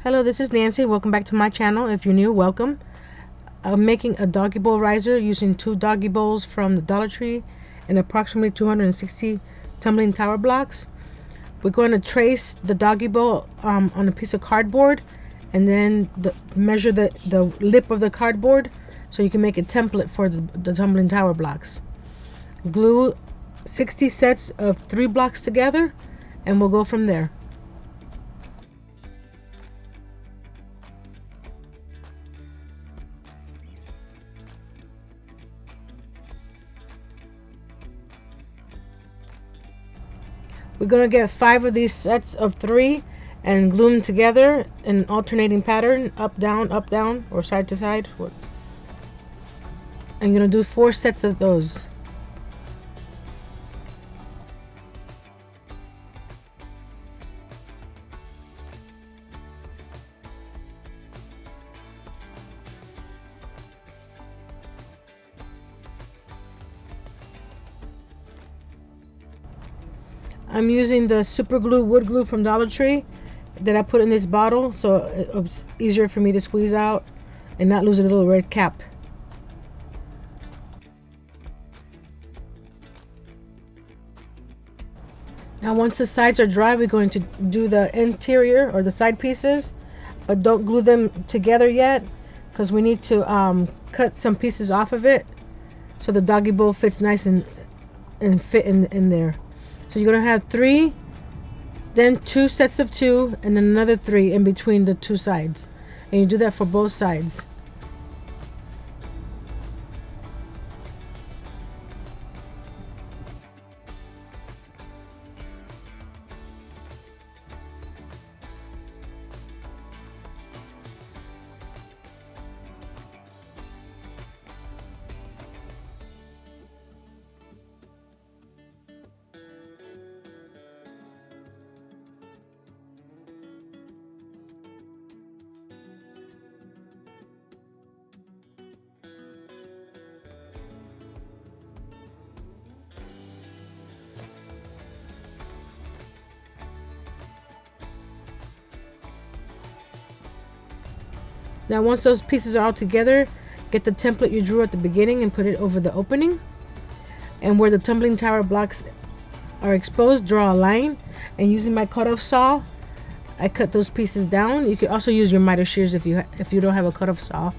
Hello, this is Nancy. Welcome back to my channel. If you're new, welcome. I'm making a doggy bowl riser using 2 doggy bowls from the Dollar Tree and approximately 260 tumbling tower blocks. We're going to trace the doggy bowl on a piece of cardboard and then measure the lip of the cardboard so you can make a template for the tumbling tower blocks. Glue 60 sets of 3 blocks together and we'll go from there. We're going to get 5 of these sets of 3 and glue them together in an alternating pattern, up, down, or side to side. I'm going to do 4 sets of those. I'm using the super glue, wood glue from Dollar Tree that I put in this bottle so it's easier for me to squeeze out and not lose a little red cap. Now once the sides are dry, we're going to do the interior or the side pieces, but don't glue them together yet because we need to cut some pieces off of it so the doggy bowl fits nice and fit in there. So you're going to have 3, then 2 sets of 2, and then another 3 in between the 2 sides. And you do that for both sides. Now once those pieces are all together, get the template you drew at the beginning and put it over the opening. And where the tumbling tower blocks are exposed, draw a line. And using my cut-off saw, I cut those pieces down. You can also use your miter shears if you don't have a cut-off saw.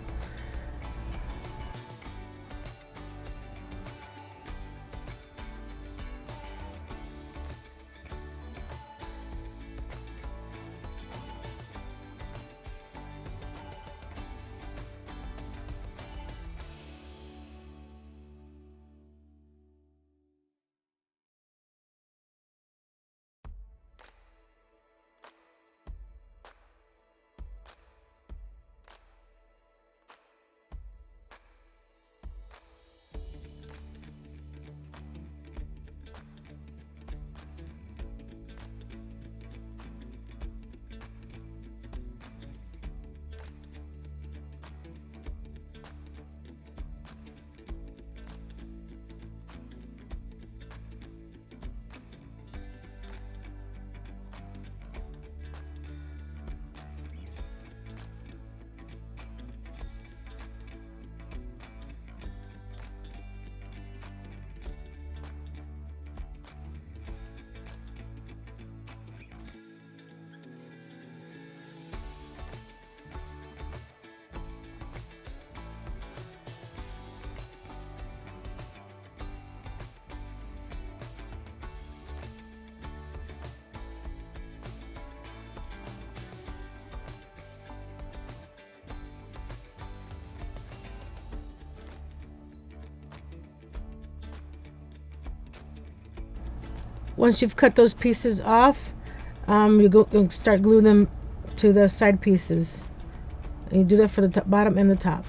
Once you've cut those pieces off, you start gluing them to the side pieces. And you do that for the bottom and the top.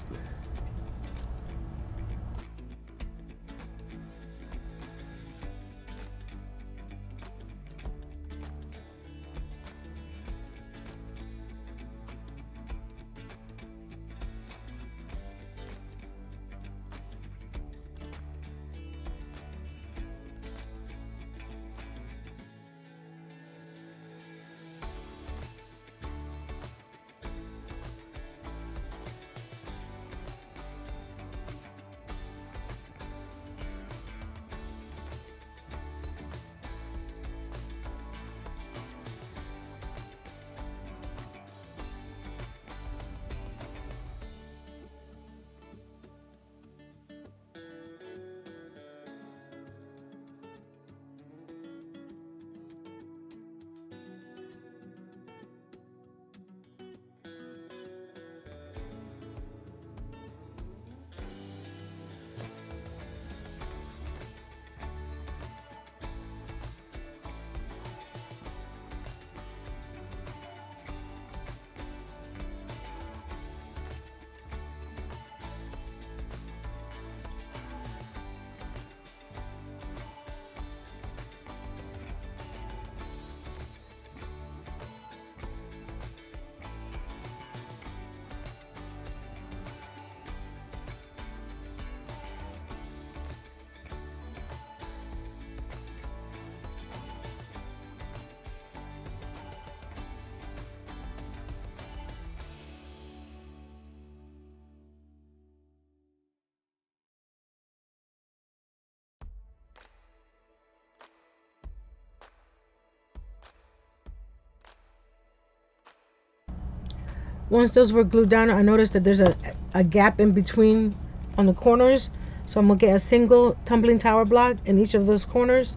Once those were glued down, I noticed that there's a gap in between on the corners. So I'm going to get a single tumbling tower block in each of those corners.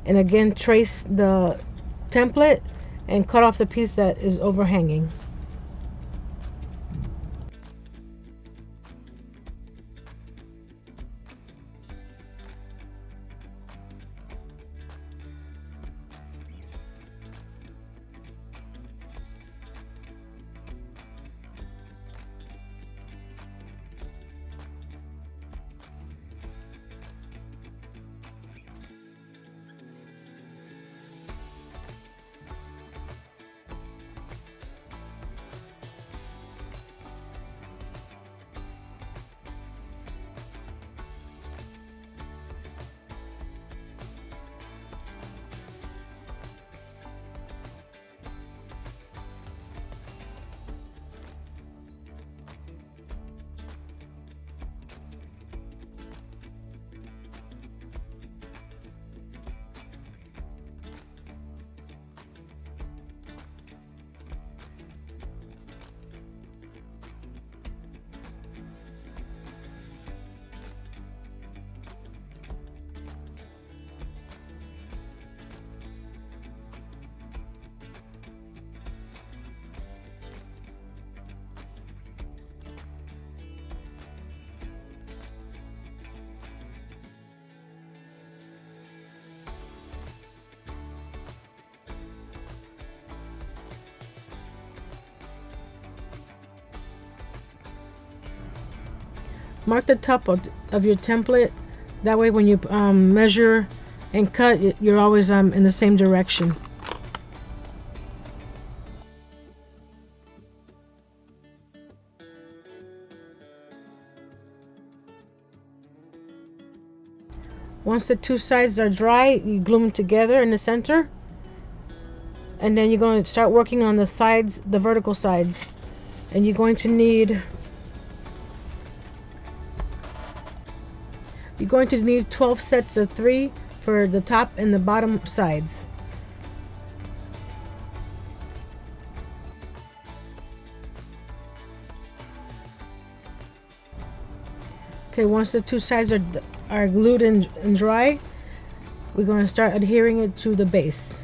And again, trace the template and cut off the piece that is overhanging. Mark the top of your template. That way when you measure and cut, you're always in the same direction. Once the two sides are dry, you glue them together in the center. And then you're going to start working on the sides, the vertical sides. And you're going to need 12 sets of 3 for the top and the bottom sides. Okay, once the two sides are glued and dry, we're going to start adhering it to the base.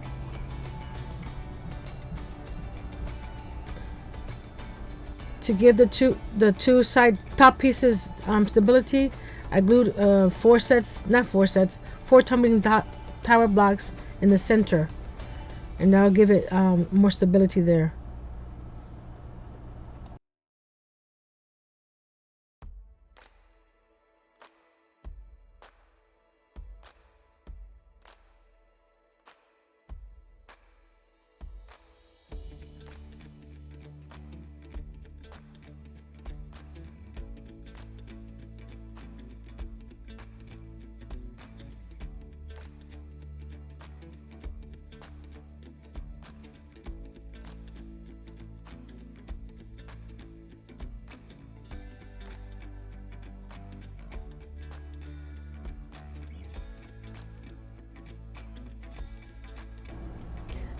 To give the two side top pieces stability, I glued 4 tumbling tower blocks in the center, and that'll give it more stability there.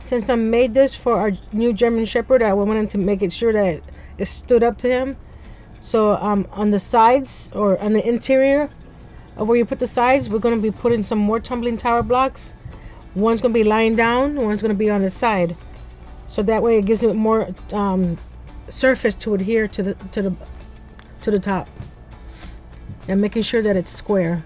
Since I made this for our new German Shepherd, I wanted to make it sure that it stood up to him. So on the sides, or on the interior of where you put the sides, we're going to be putting some more tumbling tower blocks. One's going to be lying down, one's going to be on the side. So that way it gives it more surface to adhere to the top. And making sure that it's square.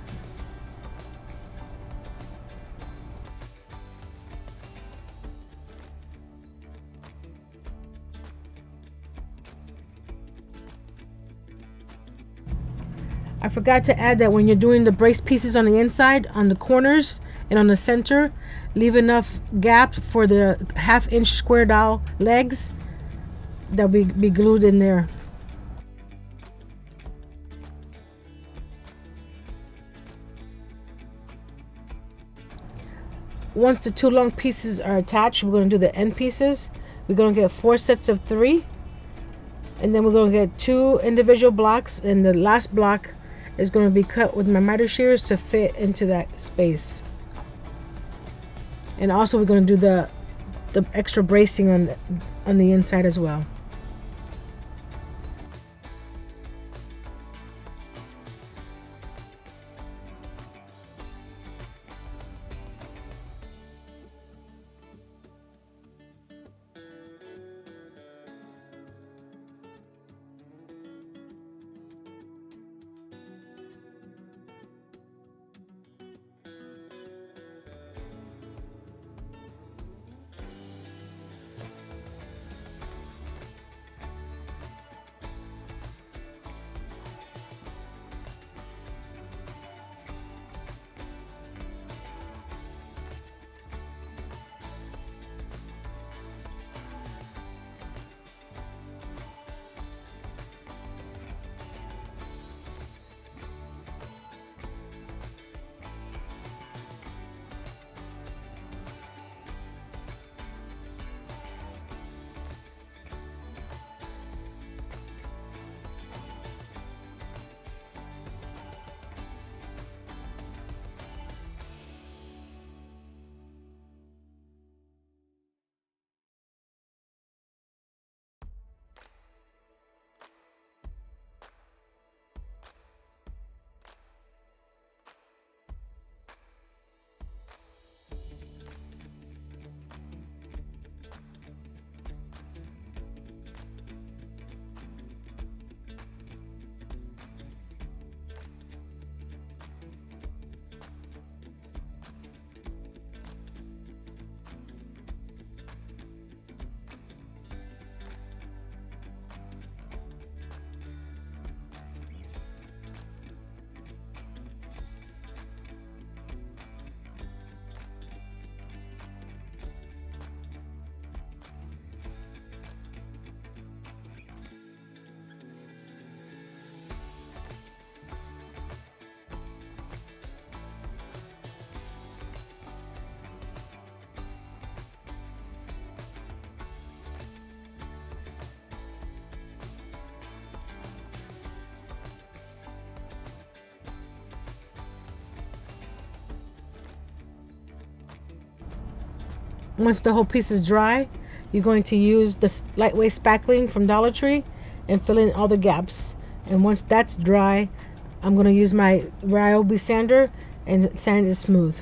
I forgot to add that when you're doing the brace pieces on the inside, on the corners and on the center, leave enough gap for the 1/2 inch square dowel legs that will be glued in there. Once the two long pieces are attached, we're going to do the end pieces. We're going to get 4 sets of 3, and then we're going to get 2 individual blocks, and the last block is going to be cut with my miter shears to fit into that space. And also we're going to do the extra bracing on the inside as well. Once the whole piece is dry, you're going to use the lightweight spackling from Dollar Tree and fill in all the gaps. And once that's dry, I'm going to use my Ryobi sander and sand it smooth.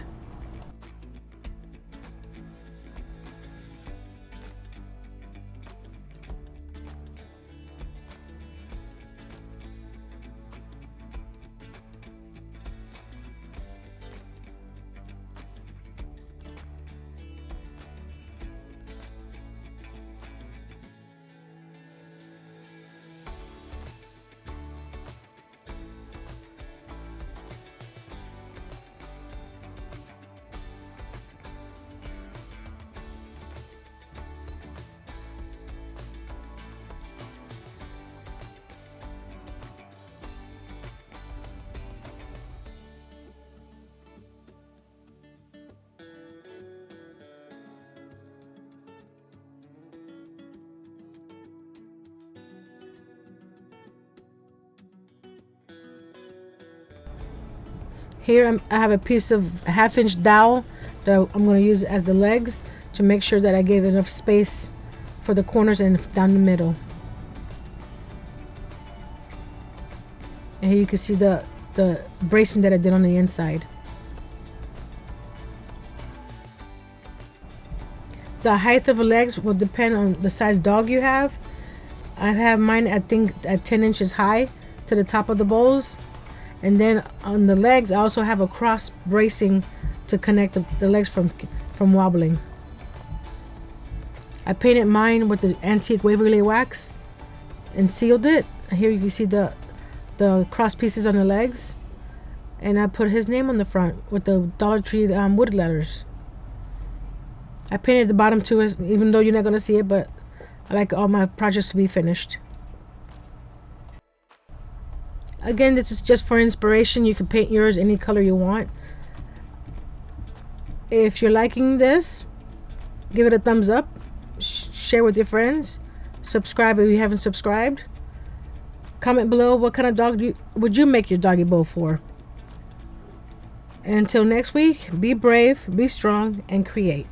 Here I have a piece of half-inch dowel that I'm going to use as the legs to make sure that I gave enough space for the corners and down the middle. And here you can see the bracing that I did on the inside. The height of the legs will depend on the size dog you have. I have mine, I think, at 10 inches high to the top of the bowls. And then on the legs, I also have a cross bracing to connect the legs from wobbling. I painted mine with the antique Waverly wax and sealed it. Here you can see the cross pieces on the legs. And I put his name on the front with the Dollar Tree wood letters. I painted the bottom too, even though you're not going to see it, but I like all my projects to be finished. Again, this is just for inspiration. You can paint yours any color you want. If you're liking this, give it a thumbs up, share with your friends, subscribe if you haven't subscribed. Comment below what kind of dog would you make your doggy bowl for. And until next week, be brave, be strong, and create.